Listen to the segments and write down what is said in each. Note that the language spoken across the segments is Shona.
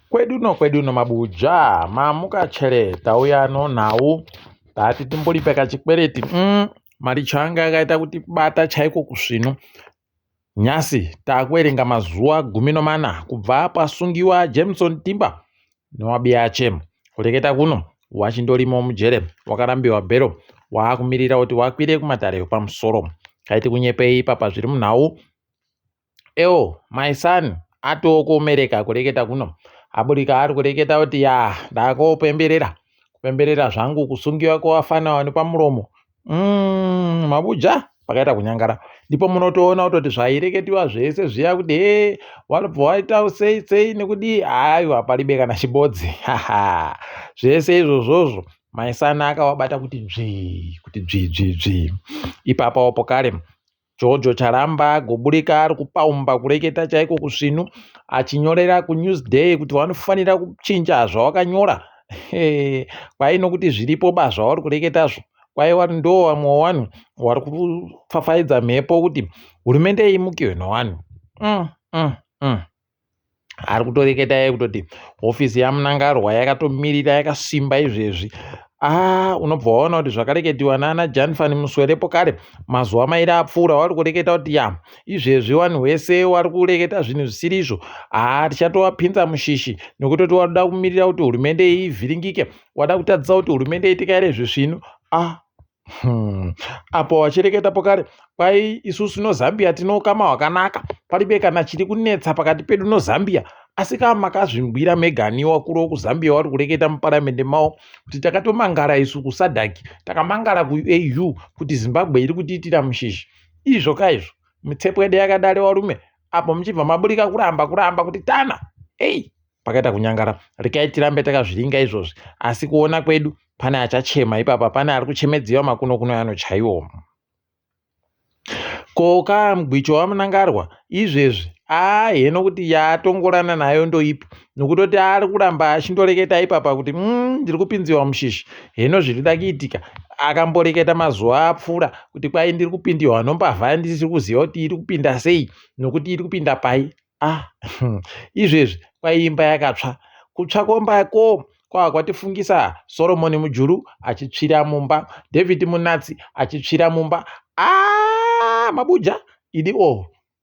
Kweduno mabuja mamukachere tauya nawo tati timboripe kachikwereti maricho anga akaita kuti bata chaiko kusvino. Nyasi takuerenga mazuva 14 kubva pasungiwa Jameson Timber newabiya achemu. Kureketa kuno wachindorimo mujere wakarambiwa bhero wakumirira kuti wakwire kumatare pamusoro. Kaiti kunyepei papa zviri munhau. My son atokomereka kureketa kuno. Aburika ari kureketa kuti kupemberera zvangu kusungiwa kwavafana wani pamuromo. Mabuja pakaita kunyangara. Ndipo munotoona kutoti zvaireketiwa zvese zviya kuti waribva waita sei nekudi aiwa palibe kana chibodzi. Zvese izvozvozvo maisana akawabata kuti dzvi. Ipapo pokare Jojo Charamba goburika ari kupaumba kureketa chaiko kusvinu achinyorera kuNewsday kuti vanofanira kuchinja zvawakanyora. Kwai nokuti zviripo zvavari kureketazvo. Kwai wari ndo vamwe vanhu vari kufafaidza mhepo kuti hurumende imukiwe nevanhu. Ari kutoreketa kutoti hofisi yamunangarwa yakatomirira yakasimba izvezvi. Unobva waona kuti zvakareketiwa nana Jan Van Muswerepo kare mazuva mairi apfuura vari kureketa kuti izvezvi vanhu vese vari kureketa zvinhu zvisirizvo. Tichatovapinza mushishi nekuti wada kumirira kuti hurumende ivhiringike, wada kutadzisa kuti hurumende itika here zvisvino. Apo wachireketapo kare kwai isusu noZambia tino ukama hwakanaka, palibe kana chiri kunetsa pakati pedu noZambia. Asi kama makazvingwira Megani wakuru wekuZambia vari kureketa muparamende mavo kuti takatomangara isu kuSADC, takamangara kuAU kuti Zimbabwe iri kutiitira mushishi. Izvo kaizvo mitsepwede yakadare warume. Apo muchibva maburika kuramba kuti tana pakaita kunyangara. Rekai tirambe takazviringa izvozvi, asi kuona kwedu pane achachema ipapa, pane ari kuchemedziwa makuno yanochaiwo. Koka mugwicho wamunangarwa izvezvi heno kuti yatongorana nayo ndoipo, nokutoti ari kuramba achindoreketa ipapa kuti ndiri kupinziwa mushishi. Heno zvirida kuitika akamboreketa mazuva apfuura kuti kwai ndiri kupindiwa nombavha ndisiri kuziva kuti iri kupinda sei nokuti iri kupinda pai. Izvezvi kwai imba yakatsva. Kutsva kombako kwakatifungisa Solomon Mujuru achitsvira mumba, David Munatsi achitsvira mumba. Mabuja idi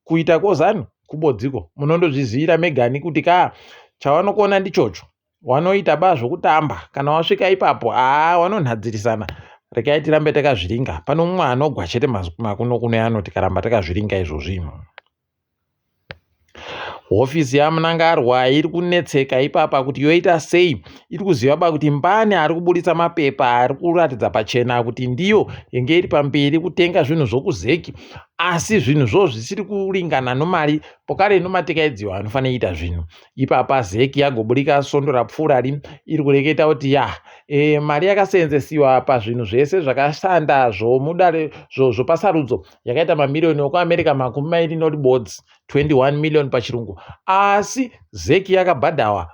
kuita kozanu kubodziko. Munondozvizivira Megani kuti chavanokuona ndichocho, wanoita zvokutamba. Kana wasvika ipapo wanonhadzirisana. Rekai tirambe takazviringa. Pano mumwe anogwa chete makuno yano tikaramba takazviringa izvozvi. Hofisi yamunangarwa iri kunetseka ipapa kuti yoita sei. Iri kuziva kuti mbani ari kuburitsa mapepa ari kuratidza pachena kuti ndiyo yenge iri pamberi kutenga zvinhu zvokuzeki, asi zvinhu zvisiri kuringana nomari pokare nomatekaidziwa anofanira kuita zvinhu. Ipapa zeki yagoburika sondo rapfuura iri kureketa kuti mari yakaseenzesiwa pazvinhu zvese zvakashanda zvomudare zvopasarudzo yakaita mamirioni ekuAmerica 20 notibodzi 21 million pachirungu. Asi zeki yakabhadhawa,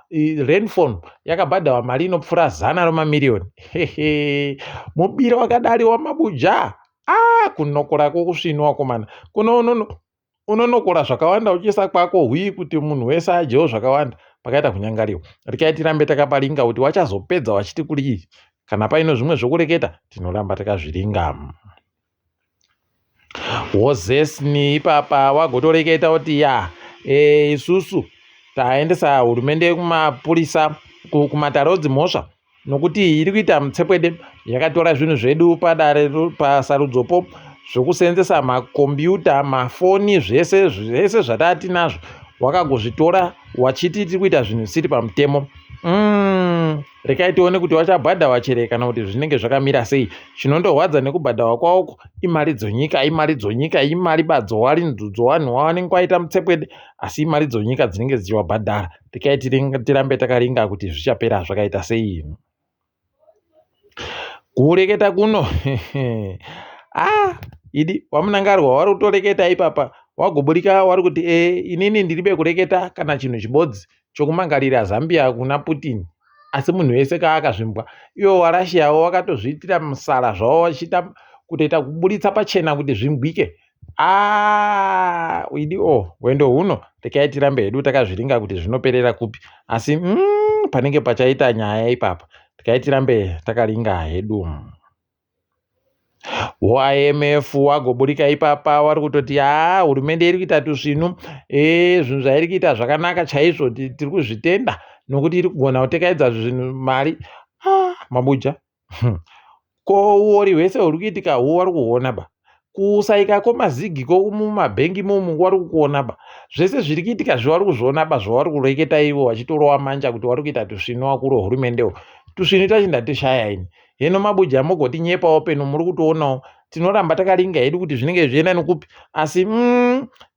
Rainfall yakabhadhawa mari inopfuura 100 romamirioni. Mubiro wakadariwa mabuja. Kunokora kusvinwa komana. Kuno unonokora zvakawanda uchiisa kwako kuti munhu wese adyewo zvakawanda. Pakaita kunyangariwa. Rekai tirambe takaparinga kuti wachazopedza wachiti kuri kana paino zvimwe zvokureketa tinoramba takazviringa. Wozesni ipapa wagotoreketa kuti isusu taendesa hurumende kumapurisa kumatarodzi mhosva nokuti iri kuita mutsepwede. Yakatora zvinhu zvedu padare pasarudzopo zvokuseenzesa makombiyuta, mafoni, zvese zvatati nazvo wakagozvitora wachiti tiri kuita zvinhu zvisiri pamutemo. Rekai tione kuti wachabhadhawa chere kana kuti zvinenge zvakamira sei. Chinondorwadza nekubhadhawa kwawoko imari dzonyika, imari badzowari nzudzo wanhu wavanenge waita mutsepwede, asi imari dzonyika dzinenge dzichiwabhadhara. Rekai tirambe takaringa kuti zvichapera zvakaita sei. Kureketa kuno idi wamunangarwa wari kutoreketa ipapa wagoburika wari kuti inini ndiribe kureketa kana chinhu chibodzi chokumangarira Zambia kuna Putin. Asi munhu wese kaakazvimbwa. Iwo waRussia wakatozviitira musara zvavo vachiita kutoita kuburitsa pachena kuti zvingwike. Idi wendo huno tikai tirambe hedu takazviringa kuti zvinoperera kupi, asi panenge pachaita nyaya ipapa tikai tirambe takaringa hedu. IMF wagoburika ipapa wari kutoti hurumende iri kuita tusvinu, zvinhu zvairi kuita zvakanaka chaizvo, tiri kuzvitenda nokuti iri kugona kutekaidza zvinhu mari. Mabuja ko uori hwese huri kuitika huu wari kuona ba, kusaika komazigi komumabhengi momu wari kukuona ba, zvese zviri kuitika zvavari kuzviona ba, zvavari kureketa ivo vachitorova manja kuti wari kuita tusvinu wakuru hwehurumendewo. Tusvinu tachinda tishaya ini. Heno mabuja mogoti nyepawo peno muri kutoonawo tinoramba takaringa hedu kuti zvinenge zvienda nekupi, asi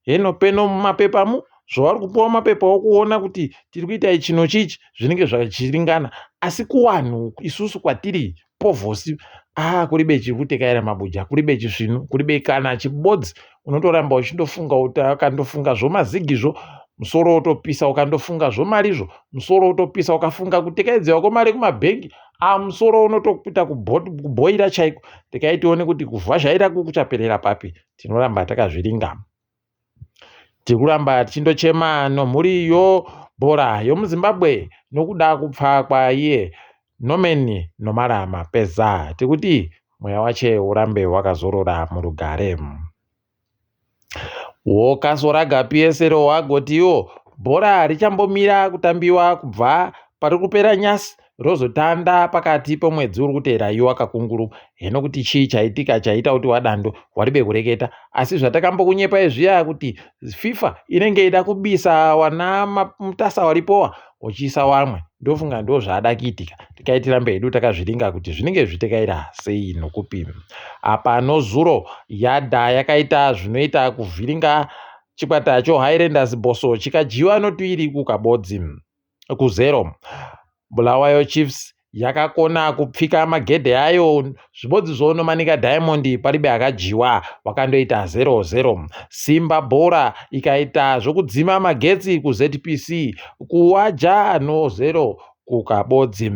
heno peno mumapepamo zvavari kupuwa mapepa okuona kuti tiri kuita chino chichi zvinenge zvachiringana, asi kuwanhu isusu kwatiri povhosi kuribe chiri kutekaira mabuja, kuribe chisvinu, kuribe kana chibodzi unotoramba uchindofunga ukandofunga zvomazigizvo musoro utopisa, ukandofunga zvomarizvo musoro utopisa, ukafunga kutekaidziwa kwemari kumabhengi musoro unotokuita kubhoira chaiko. Tikaitione kuti kuvhazhaira kuchaperera papi, tinoramba takazviringa. Tiri kuramba tichindochema nomhuriyo bhora yomuZimbabwe nokuda kupfa kwaiye Norman Nomarama Peza, tikuti mweya wache urambe wakazorora murugare. Wokasoraga PSL wagotiwo bhora richambomira kutambiwa kubva pari kupera nyasi rozotanda pakati pomwedzi uri kuteera iwa kakunguru. Heno kuti chii chaitika chaita kuti wadando waribe kureketa, asi zvatakambokunyepa izviya kuti FIFA inenge ida kubisa wana mutasa waripowa uchiisa wamwe, ndofunga ndo zvaada kuitika. Tikaitiramba hedu takazviringa kuti zvinenge zvitekaira sei nokupi. Apa nozuro yadha yakaita zvinoita kuvhiringa chikwata choHighlanders Boso chikajiwa notuiri kukabodzi ku0. Bulawayo Chiefs yakakona kupfika magedhe ayo zvibodzi zvonomanika Diamond paribe akajiwa wakandoita 0-0. Simba Bora ikaita zvokudzima magetsi kuZPC kuwaja no0 kukabodzi.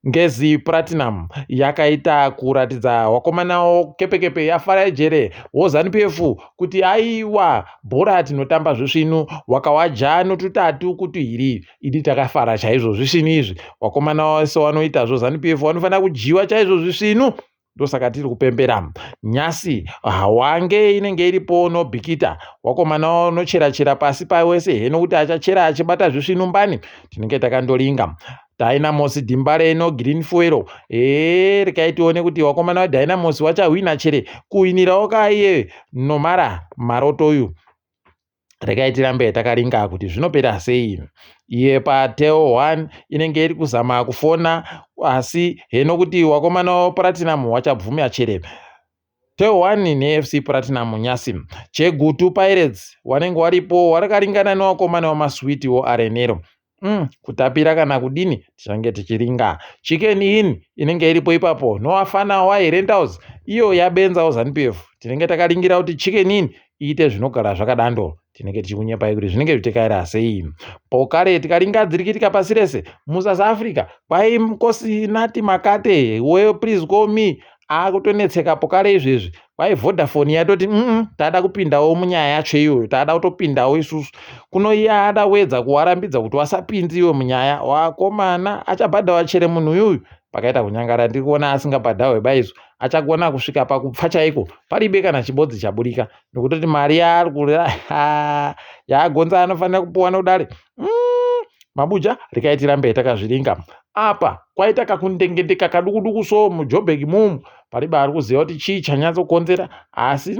Ngezi Platinum yakaita kuratidza wakomanawo kepekepe yaFarajere woZANU-PF kuti aiwa bhora tinotamba zvisvinu, wakawaja notutatu kuti iri idi takafara chaizvo zvisvinu izvi, wakomana wese wanoita zvoZANU-PF wanofanira kujiwa chaizvo zvisvinu. Ndosaka tiri kupembera nyasi hawange inenge iripo nobhikita wakomana unochera-chera pasi pawese, heno kuti achachera achibata zvisvinu mbani, tinenge takandoringa. Dynamos Dimbare no Green Fuero rikaitione kuti wakomana waDynamos wachahwina chere kuwinirawo kaiye Nomara Maroto uyu. Rikaitirambe takaringa kuti zvinopera sei. Iye paTeo 1 inenge iri kuzama kufona, asi heno kuti wakomana waPlatinum wachabvumya chere. Teo 1 neFC Platinum nyasi. Chegutu Pirates wanenge waripo warakaringana newakomana waMaswiti woArenero. Kutapira kana kudini tichange tichiringa. Chicken Inn inenge iripo ipapo noafana waHighlanders iyo yabenzawo ZANU-PF. Tinenge takaringira kuti Chicken Inn iite zvinogara zvakadando, tinenge tichikunyepai kuti zvinenge zvitekaira sei. Pokare tikaringa dzirikitika pasi rese muSouth Africa kwai Nkosinati Makate Please Call Me akutonetseka pokare izvezvi, kwai Vodafone yatoti taada kupindawo munyaya yacho iyoyo, taada kutopindawo isusu. Kuno iye ada wedza kuwarambidza kuti wasapinziwe munyaya, wakomana achabhadhawa chere munhu uyuyu. Pakaita kunyangara ndiri kuona asingabhadhawe baizo, achagona kusvika pakupfa chaiko paribe kana chibodzi chaburika, nokutoti mari yaari kurira yaagonza anofanira kupuwa nodare. Mabuja rikaitirambe takazviringa. Apa kwaita kakundengendeka kadukuduku so muJoburg mumu paribe ari kuziva kuti chii chanyatsokonzera, asi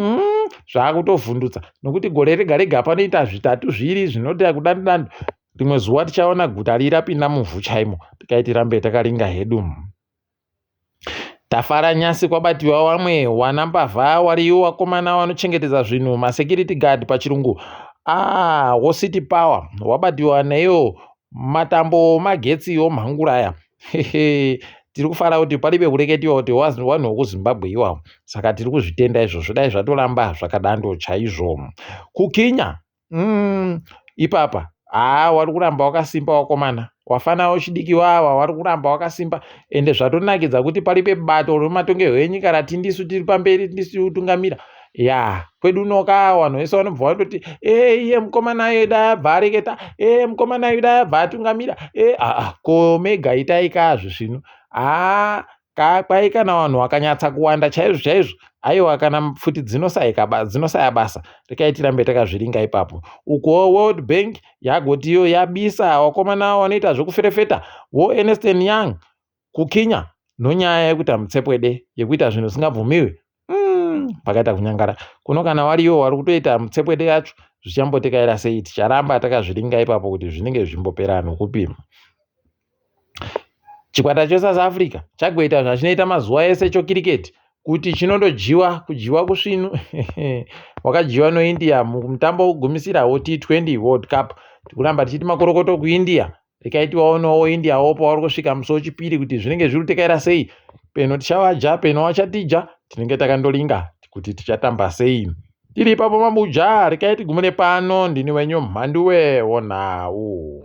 zvaakutovhundutsa nokuti gore rega rega panoita zvitatu zviri zvinoita kudandidando. Rimwe zuva tichaona guta rirapinda muvhu chaimo. Tikaitirambe takaringa hedu. Tafara nyasi kwabatiwa wamwe wanambavha wariyo wakomana wanochengetedza zvinhu maSecurity Guard pachirungu. City Power wabatiwa neyo matambo magetsi omhanguraya. Tiri kufara kuti paribe kureketiwa kuti wanhu wokuZimbabwe iwawo, saka tiri kuzvitenda izvozvo, dai zvatoramba zvakadando chaizvo. Kukinya ipapa wari kuramba wakasimba wakomana, wafana wechidiki wawa wari kuramba wakasimba, ende zvatonakidza kuti paribe bato rematongerwo enyika ratindisu tiri pamberi, ndisu tungamira. ya kwedu unoka vanhu vese vanobva vandoti iye mukomana yuda yabva areketa mukomana yuda yabva atungamira ko mega itai kazvo zvino kwai kana vanhu vakanyatsa kuwanda chaizvo chaizvo aiwa kana pfuti dzinosaya basa rekai tirambe takazviringa ipapo. Uko World Bank yagotiyo yabisa vakomana vanoita zvekuferefeta Ernst & Young kukinya nonyaya yekuita mutsepwede yekuita zvinhu zvisingabvumiwi. Pakaita kunyangara kuno kana variyo vari kutoita mutsepwede yacho zvichambotekaira sei ticharamba takazviringa ipapo kuti zvinenge zvimbopera nokupima. Chikwata cheSouth Africa chagoita zvachinoita mazuva ese chokiriketi kuti kujiwa kusvinu wakajiwa noIndia mutambo wokugumisira T20 World Cup. Tikuramba tichiti makorokoto kuIndia rikaitiwawo nowo India wopo vari kusvika musi wechipiri kuti zvinenge zviri kutekaira sei, peno tichavaja peno vachatija, tinenge takandolinga kuti tichatamba sei. Tiri ipapo mabuja rikaiti gumire pano, ndini wenyu Mhanduwe Onhau.